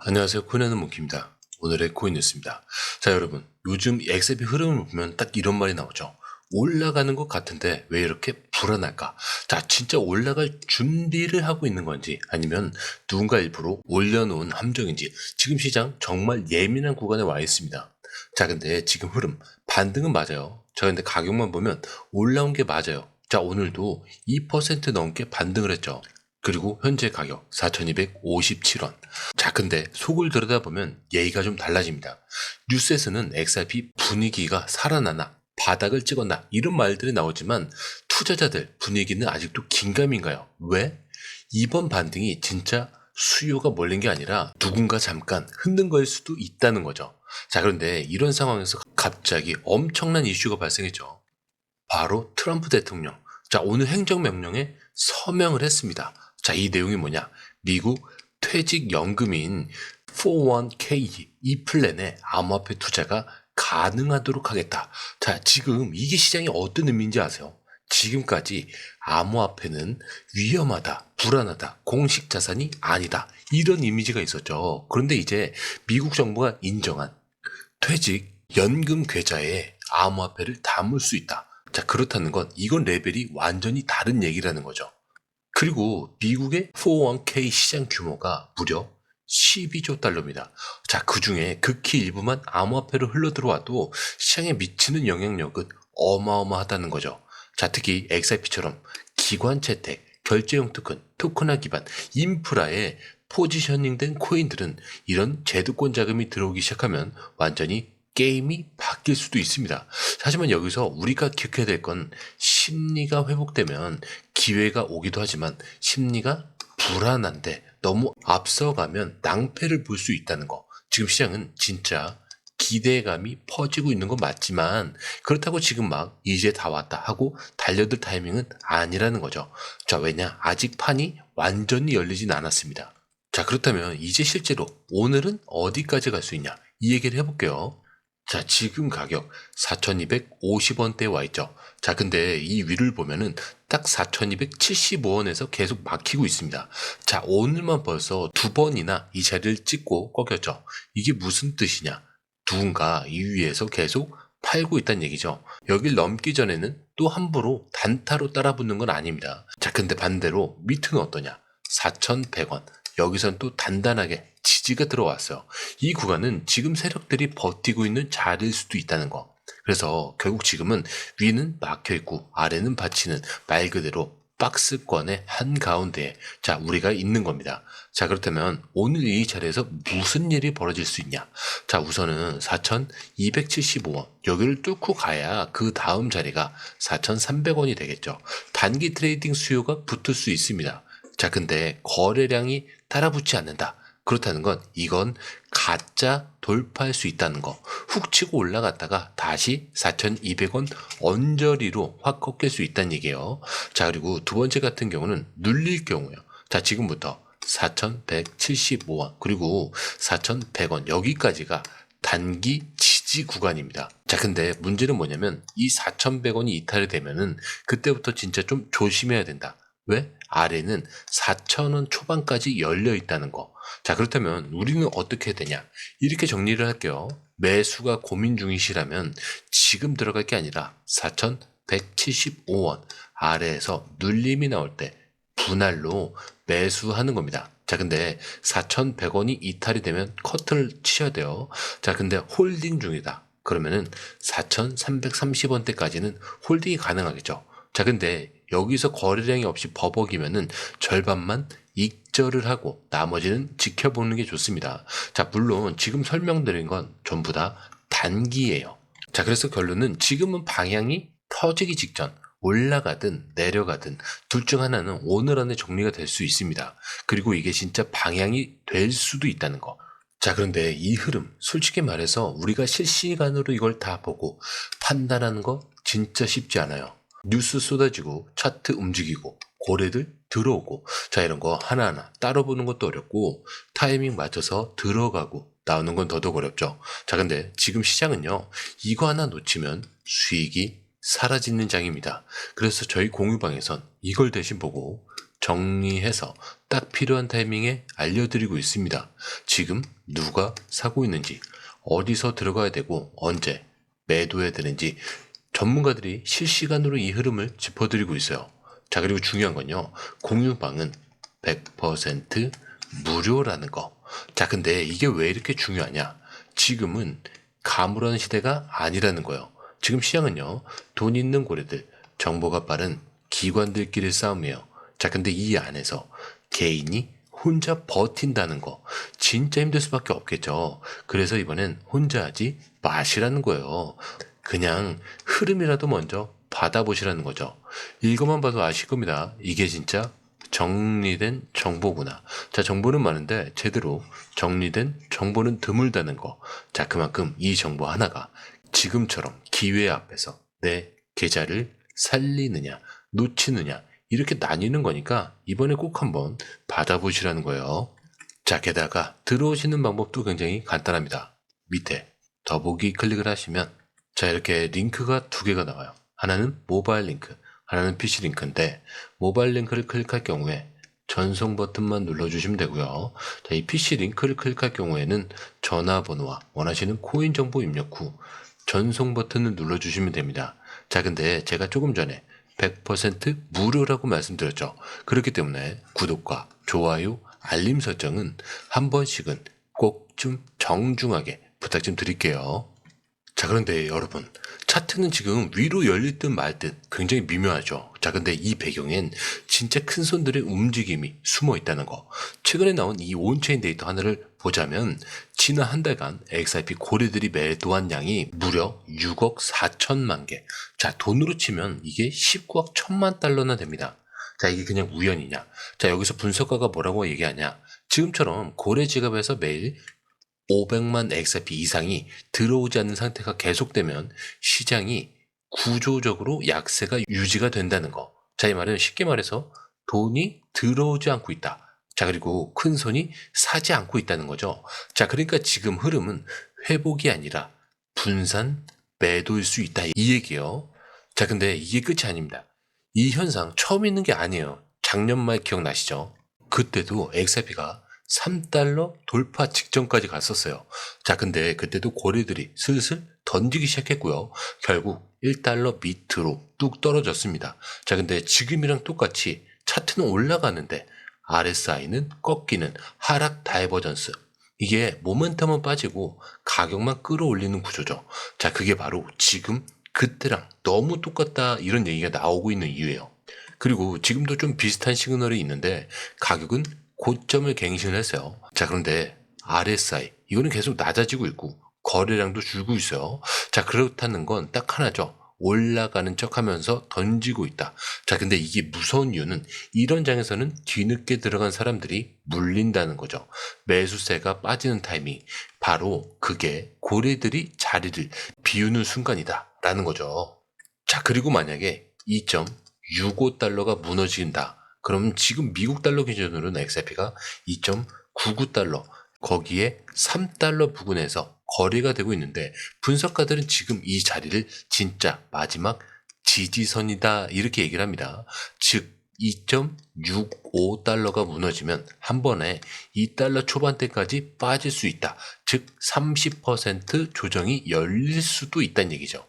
안녕하세요. 코인하는 몽키입니다. 오늘의 코인 뉴스입니다. 자, 여러분, 요즘 XRP 흐름을 보면 딱 이런 말이 나오죠. 올라가는 것 같은데 왜 이렇게 불안할까? 자, 진짜 올라갈 준비를 하고 있는 건지 아니면 누군가 일부러 올려놓은 함정인지 지금 시장 정말 예민한 구간에 와 있습니다. 자, 근데 지금 흐름 반등은 맞아요. 자, 근데 가격만 보면 올라온 게 맞아요. 자, 오늘도 2% 넘게 반등을 했죠. 그리고 현재 가격 4,257원. 자, 근데 속을 들여다보면 얘기가 좀 달라집니다. 뉴스에서는 XRP 분위기가 살아나나 바닥을 찍었나 이런 말들이 나오지만 투자자들 분위기는 아직도 긴가민가요. 왜? 이번 반등이 진짜 수요가 몰린 게 아니라 누군가 잠깐 흔든 거일 수도 있다는 거죠. 자, 그런데 이런 상황에서 갑자기 엄청난 이슈가 발생했죠. 바로 트럼프 대통령. 자, 오늘 행정명령에 서명을 했습니다. 자, 이 내용이 뭐냐? 미국 퇴직연금인 401k 이 플랜에 암호화폐 투자가 가능하도록 하겠다. 자, 지금 이게 시장에 어떤 의미인지 아세요? 지금까지 암호화폐는 위험하다, 불안하다, 공식 자산이 아니다. 이런 이미지가 있었죠. 그런데 이제 미국 정부가 인정한 퇴직연금 계좌에 암호화폐를 담을 수 있다. 자, 그렇다는 건 이건 레벨이 완전히 다른 얘기라는 거죠. 그리고 미국의 401k 시장 규모가 무려 12조 달러입니다. 자, 그 중에 극히 일부만 암호화폐로 흘러들어와도 시장에 미치는 영향력은 어마어마하다는 거죠. 자, 특히 XRP처럼 기관 채택, 결제용 토큰, 토큰화 기반, 인프라에 포지셔닝된 코인들은 이런 제도권 자금이 들어오기 시작하면 완전히 게임이 바뀔 수도 있습니다. 하지만 여기서 우리가 기억해야 될 건 심리가 회복되면 기회가 오기도 하지만 심리가 불안한데 너무 앞서가면 낭패를 볼 수 있다는 거. 지금 시장은 진짜 기대감이 퍼지고 있는 건 맞지만 그렇다고 지금 막 이제 다 왔다 하고 달려들 타이밍은 아니라는 거죠. 자, 왜냐? 아직 판이 완전히 열리진 않았습니다. 자, 그렇다면 이제 실제로 오늘은 어디까지 갈 수 있냐? 이 얘기를 해볼게요. 자, 지금 가격 4,250원대에 와 있죠. 자, 근데 이 위를 보면은 딱 4,275원에서 계속 막히고 있습니다. 자, 오늘만 벌써 두 번이나 이 자리를 찍고 꺾였죠. 이게 무슨 뜻이냐? 누군가 이 위에서 계속 팔고 있다는 얘기죠. 여길 넘기 전에는 또 함부로 단타로 따라붙는 건 아닙니다. 자, 근데 반대로 밑은 어떠냐? 4,100원. 여기선 또 단단하게 지지가 들어왔어요. 이 구간은 지금 세력들이 버티고 있는 자리일 수도 있다는 거. 그래서 결국 지금은 위는 막혀있고 아래는 받치는 말 그대로 박스권의 한가운데에 자, 우리가 있는 겁니다. 자, 그렇다면 오늘 이 자리에서 무슨 일이 벌어질 수 있냐? 자, 우선은 4,275원 여기를 뚫고 가야 그 다음 자리가 4,300원이 되겠죠. 단기 트레이딩 수요가 붙을 수 있습니다. 자, 근데 거래량이 따라붙지 않는다. 그렇다는 건 이건 가짜 돌파할 수 있다는 거. 훅 치고 올라갔다가 다시 4,200원 언저리로 확 꺾일 수 있다는 얘기예요. 자, 그리고 두 번째 같은 경우는 눌릴 경우요. 자, 지금부터 4,175원 그리고 4,100원 여기까지가 단기 지지 구간입니다. 자, 근데 문제는 뭐냐면 이 4,100원이 이탈이 되면은 그때부터 진짜 좀 조심해야 된다. 왜? 아래는 4,000원 초반까지 열려 있다는 거. 자, 그렇다면 우리는 어떻게 해야 되냐? 이렇게 정리를 할게요. 매수가 고민 중이시라면 지금 들어갈 게 아니라 4,175원 아래에서 눌림이 나올 때 분할로 매수하는 겁니다. 자, 근데 4,100원이 이탈이 되면 커트를 치셔야 돼요. 자, 근데 홀딩 중이다. 그러면은 4,330원대까지는 홀딩이 가능하겠죠. 자, 근데 여기서 거래량이 없이 버벅이면은 절반만 익절을 하고 나머지는 지켜보는 게 좋습니다. 자, 물론 지금 설명드린 건 전부 다 단기예요. 자, 그래서 결론은 지금은 방향이 터지기 직전 올라가든 내려가든 둘 중 하나는 오늘 안에 정리가 될 수 있습니다. 그리고 이게 진짜 방향이 될 수도 있다는 거. 자, 그런데 이 흐름 솔직히 말해서 우리가 실시간으로 이걸 다 보고 판단하는 거 진짜 쉽지 않아요. 뉴스 쏟아지고 차트 움직이고 고래들 들어오고 자, 이런 거 하나하나 따로 보는 것도 어렵고 타이밍 맞춰서 들어가고 나오는 건 더더욱 어렵죠. 자, 근데 지금 시장은요, 이거 하나 놓치면 수익이 사라지는 장입니다. 그래서 저희 공유방에선 이걸 대신 보고 정리해서 딱 필요한 타이밍에 알려드리고 있습니다. 지금 누가 사고 있는지, 어디서 들어가야 되고 언제 매도해야 되는지 전문가들이 실시간으로 이 흐름을 짚어드리고 있어요. 자, 그리고 중요한 건요, 공유방은 100% 무료라는 거. 자, 근데 이게 왜 이렇게 중요하냐? 지금은 가물한 시대가 아니라는 거예요. 지금 시장은요, 돈 있는 고래들, 정보가 빠른 기관들끼리 싸움이에요. 자, 근데 이 안에서 개인이 혼자 버틴다는 거 진짜 힘들 수밖에 없겠죠. 그래서 이번엔 혼자 하지 마시라는 거예요. 그냥 흐름이라도 먼저 받아보시라는 거죠. 이것만 봐도 아실 겁니다. 이게 진짜 정리된 정보구나. 자, 정보는 많은데 제대로 정리된 정보는 드물다는 거. 자, 그만큼 이 정보 하나가 지금처럼 기회 앞에서 내 계좌를 살리느냐, 놓치느냐, 이렇게 나뉘는 거니까 이번에 꼭 한번 받아보시라는 거예요. 자, 게다가 들어오시는 방법도 굉장히 간단합니다. 밑에 더보기 클릭을 하시면 자, 이렇게 링크가 두 개가 나와요. 하나는 모바일 링크, 하나는 PC 링크인데 모바일 링크를 클릭할 경우에 전송 버튼만 눌러주시면 되고요. 자, 이 PC 링크를 클릭할 경우에는 전화번호와 원하시는 코인 정보 입력 후 전송 버튼을 눌러주시면 됩니다. 자, 근데 제가 조금 전에 100% 무료라고 말씀드렸죠. 그렇기 때문에 구독과 좋아요, 알림 설정은 한 번씩은 꼭 좀 정중하게 부탁 좀 드릴게요. 자, 그런데 여러분, 차트는 지금 위로 열릴 듯 말 듯 굉장히 미묘하죠. 자, 근데 이 배경엔 진짜 큰 손들의 움직임이 숨어 있다는 거. 최근에 나온 이 온체인 데이터 하나를 보자면 지난 한 달간 XRP 고래들이 매도한 양이 무려 6억 4천만 개. 자, 돈으로 치면 이게 19억 1천만 달러나 됩니다. 자, 이게 그냥 우연이냐? 자, 여기서 분석가가 뭐라고 얘기하냐? 지금처럼 고래 지갑에서 매일 500만 XRP 이상이 들어오지 않는 상태가 계속되면 시장이 구조적으로 약세가 유지가 된다는 거. 자, 이 말은 쉽게 말해서 돈이 들어오지 않고 있다. 자, 그리고 큰 손이 사지 않고 있다는 거죠. 자, 그러니까 지금 흐름은 회복이 아니라 분산 매도일 수 있다. 이 얘기예요. 자, 근데 이게 끝이 아닙니다. 이 현상 처음 있는 게 아니에요. 작년 말 기억나시죠? 그때도 XRP가 3달러 돌파 직전까지 갔었어요. 자, 근데 그때도 고래들이 슬슬 던지기 시작했고요. 결국 1달러 밑으로 뚝 떨어졌습니다. 자, 근데 지금이랑 똑같이 차트는 올라가는데 RSI는 꺾이는 하락 다이버전스. 이게 모멘텀은 빠지고 가격만 끌어올리는 구조죠. 자, 그게 바로 지금 그때랑 너무 똑같다 이런 얘기가 나오고 있는 이유예요. 그리고 지금도 좀 비슷한 시그널이 있는데 가격은 고점을 갱신을 했어요. 자, 그런데 RSI 이거는 계속 낮아지고 있고 거래량도 줄고 있어요. 자, 그렇다는 건 딱 하나죠. 올라가는 척 하면서 던지고 있다. 자, 근데 이게 무서운 이유는 이런 장에서는 뒤늦게 들어간 사람들이 물린다는 거죠. 매수세가 빠지는 타이밍. 바로 그게 고래들이 자리를 비우는 순간이다. 라는 거죠. 자, 그리고 만약에 2.65달러가 무너진다. 그럼 지금 미국 달러 기준으로는 XRP가 2.99달러, 거기에 3달러 부근에서 거래가 되고 있는데 분석가들은 지금 이 자리를 진짜 마지막 지지선이다 이렇게 얘기를 합니다. 즉 2.65달러가 무너지면 한 번에 2달러 초반대까지 빠질 수 있다. 즉 30% 조정이 열릴 수도 있다는 얘기죠.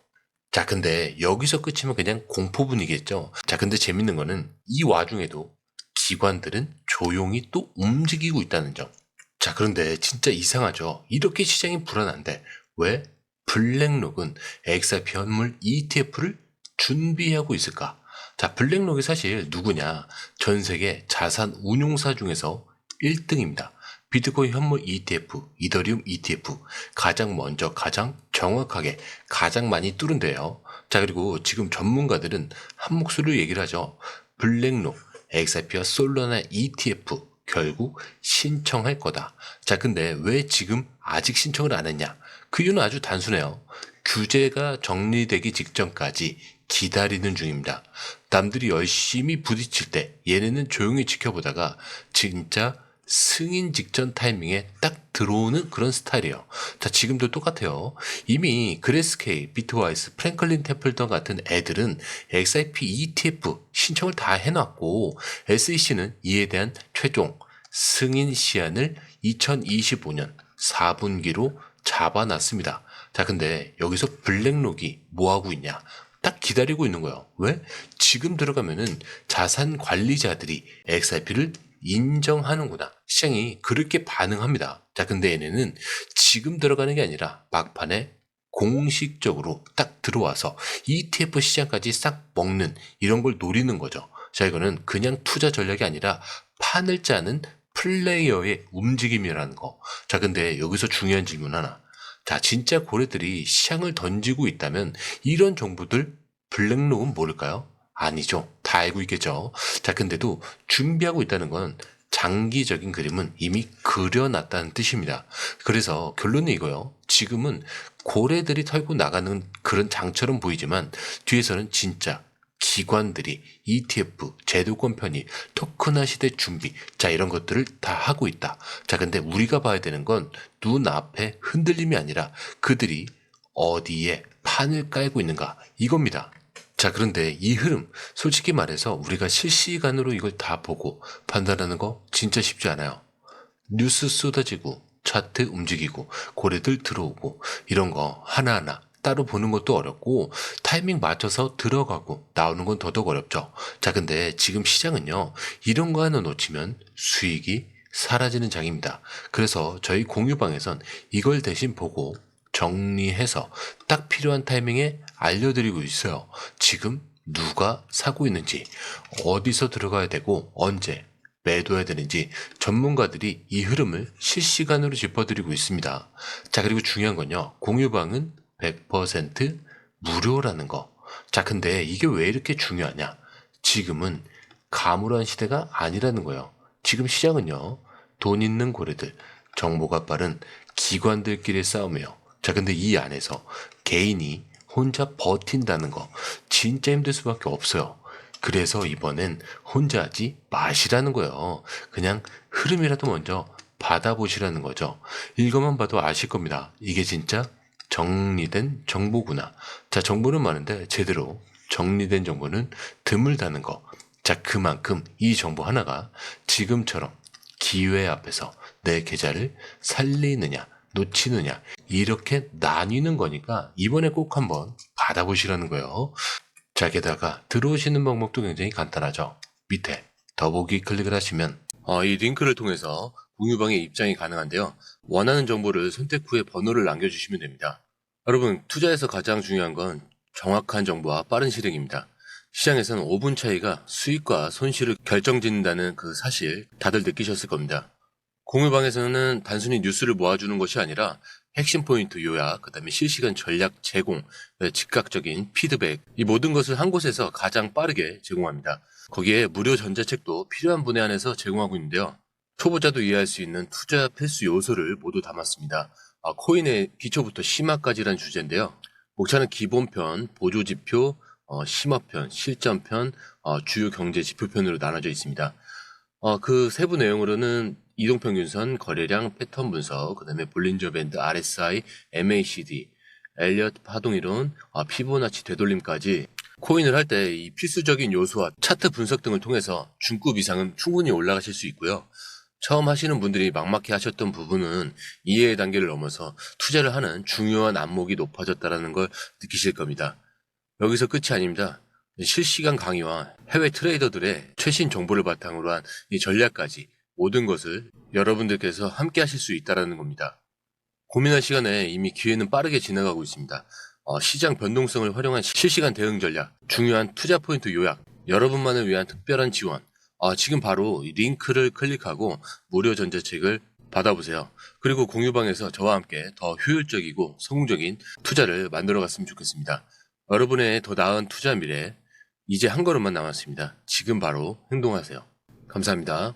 자, 근데 여기서 끝이면 그냥 공포 분위기겠죠. 자, 근데 재밌는 거는 이 와중에도 기관들은 조용히 또 움직이고 있다는 점. 자, 그런데 진짜 이상하죠. 이렇게 시장이 불안한데 왜 블랙록은 XRP 현물 ETF를 준비하고 있을까? 자, 블랙록이 사실 누구냐? 전 세계 자산 운용사 중에서 1등입니다. 비트코인 현물 ETF, 이더리움 ETF 가장 먼저 가장 정확하게 가장 많이 뚫은데요. 자, 그리고 지금 전문가들은 한 목소리로 얘기를 하죠. 블랙록, XRP와 솔라나 ETF 결국 신청할 거다. 자, 근데 왜 지금 아직 신청을 안 했냐? 그 이유는 아주 단순해요. 규제가 정리되기 직전까지 기다리는 중입니다. 남들이 열심히 부딪힐 때 얘네는 조용히 지켜보다가 진짜 승인 직전 타이밍에 딱 들어오는 그런 스타일이에요. 자, 지금도 똑같아요. 이미 그레스케이, 비트와이스, 프랭클린 템플턴 같은 애들은 XIP ETF 신청을 다 해놨고 SEC는 이에 대한 최종 승인 시한을 2025년 4분기로 잡아놨습니다. 자, 근데 여기서 블랙록이 뭐하고 있냐? 딱 기다리고 있는 거예요. 왜? 지금 들어가면은 자산 관리자들이 XIP를 인정하는구나. 시장이 그렇게 반응합니다. 자, 근데 얘네는 지금 들어가는 게 아니라 막판에 공식적으로 딱 들어와서 ETF 시장까지 싹 먹는 이런 걸 노리는 거죠. 자, 이거는 그냥 투자 전략이 아니라 판을 짜는 플레이어의 움직임이라는 거. 자, 근데 여기서 중요한 질문 하나. 자, 진짜 고래들이 시장을 던지고 있다면 이런 정보들 블랙록은 모를까요? 아니죠. 다 알고 있겠죠. 자, 근데도 준비하고 있다는 건 장기적인 그림은 이미 그려놨다는 뜻입니다. 그래서 결론은 이거요. 지금은 고래들이 털고 나가는 그런 장처럼 보이지만 뒤에서는 진짜 기관들이 ETF, 제도권 편입, 토큰화 시대 준비, 자, 이런 것들을 다 하고 있다. 자, 근데 우리가 봐야 되는 건 눈앞에 흔들림이 아니라 그들이 어디에 판을 깔고 있는가, 이겁니다. 자, 그런데 이 흐름, 솔직히 말해서 우리가 실시간으로 이걸 다 보고 판단하는 거 진짜 쉽지 않아요. 뉴스 쏟아지고, 차트 움직이고, 고래들 들어오고, 이런 거 하나하나 따로 보는 것도 어렵고, 타이밍 맞춰서 들어가고 나오는 건 더더욱 어렵죠. 자, 근데 지금 시장은요, 이런 거 하나 놓치면 수익이 사라지는 장입니다. 그래서 저희 공유방에선 이걸 대신 보고 정리해서 딱 필요한 타이밍에 알려드리고 있어요. 지금 누가 사고 있는지, 어디서 들어가야 되고, 언제 매도해야 되는지 전문가들이 이 흐름을 실시간으로 짚어드리고 있습니다. 자, 그리고 중요한 건요. 공유방은 100% 무료라는 거. 자, 근데 이게 왜 이렇게 중요하냐? 지금은 가물한 시대가 아니라는 거예요. 지금 시장은요. 돈 있는 고래들, 정보가 빠른 기관들끼리의 싸움이에요. 자, 근데 이 안에서 개인이 혼자 버틴다는 거 진짜 힘들 수밖에 없어요. 그래서 이번엔 혼자 하지 마시라는 거예요. 그냥 흐름이라도 먼저 받아보시라는 거죠. 이것만 봐도 아실 겁니다. 이게 진짜 정리된 정보구나. 자, 정보는 많은데 제대로 정리된 정보는 드물다는 거. 자, 그만큼 이 정보 하나가 지금처럼 기회 앞에서 내 계좌를 살리느냐 놓치느냐 이렇게 나뉘는 거니까 이번에 꼭 한번 받아보시라는 거예요. 자, 게다가 들어오시는 방법도 굉장히 간단하죠. 밑에 더보기 클릭을 하시면 이 링크를 통해서 공유방에 입장이 가능한데요. 원하는 정보를 선택 후에 번호를 남겨주시면 됩니다. 여러분, 투자에서 가장 중요한 건 정확한 정보와 빠른 실행입니다. 시장에서는 5분 차이가 수익과 손실을 결정짓는다는 그 사실 다들 느끼셨을 겁니다. 공유방에서는 단순히 뉴스를 모아주는 것이 아니라 핵심 포인트 요약, 그 다음에 실시간 전략 제공, 즉각적인 피드백, 이 모든 것을 한 곳에서 가장 빠르게 제공합니다. 거기에 무료 전자책도 필요한 분야 안에서 제공하고 있는데요. 초보자도 이해할 수 있는 투자 필수 요소를 모두 담았습니다. 코인의 기초부터 심화까지란 주제인데요. 목차는 기본편, 보조지표, 심화편, 실전편, 주요 경제 지표편으로 나눠져 있습니다. 그 세부 내용으로는 이동평균선, 거래량, 패턴 분석, 그 다음에 볼린저 밴드, RSI, MACD, 엘리어트 파동이론, 피보나치 되돌림까지 코인을 할 때 이 필수적인 요소와 차트 분석 등을 통해서 중급 이상은 충분히 올라가실 수 있고요. 처음 하시는 분들이 막막해 하셨던 부분은 이해의 단계를 넘어서 투자를 하는 중요한 안목이 높아졌다는 걸 느끼실 겁니다. 여기서 끝이 아닙니다. 실시간 강의와 해외 트레이더들의 최신 정보를 바탕으로 한 이 전략까지 모든 것을 여러분들께서 함께 하실 수 있다는 겁니다. 고민할 시간에 이미 기회는 빠르게 지나가고 있습니다. 시장 변동성을 활용한 실시간 대응 전략, 중요한 투자 포인트 요약, 여러분만을 위한 특별한 지원. 지금 바로 이 링크를 클릭하고 무료 전자책을 받아보세요. 그리고 공유방에서 저와 함께 더 효율적이고 성공적인 투자를 만들어 갔으면 좋겠습니다. 여러분의 더 나은 투자 미래, 이제 한 걸음만 남았습니다. 지금 바로 행동하세요. 감사합니다.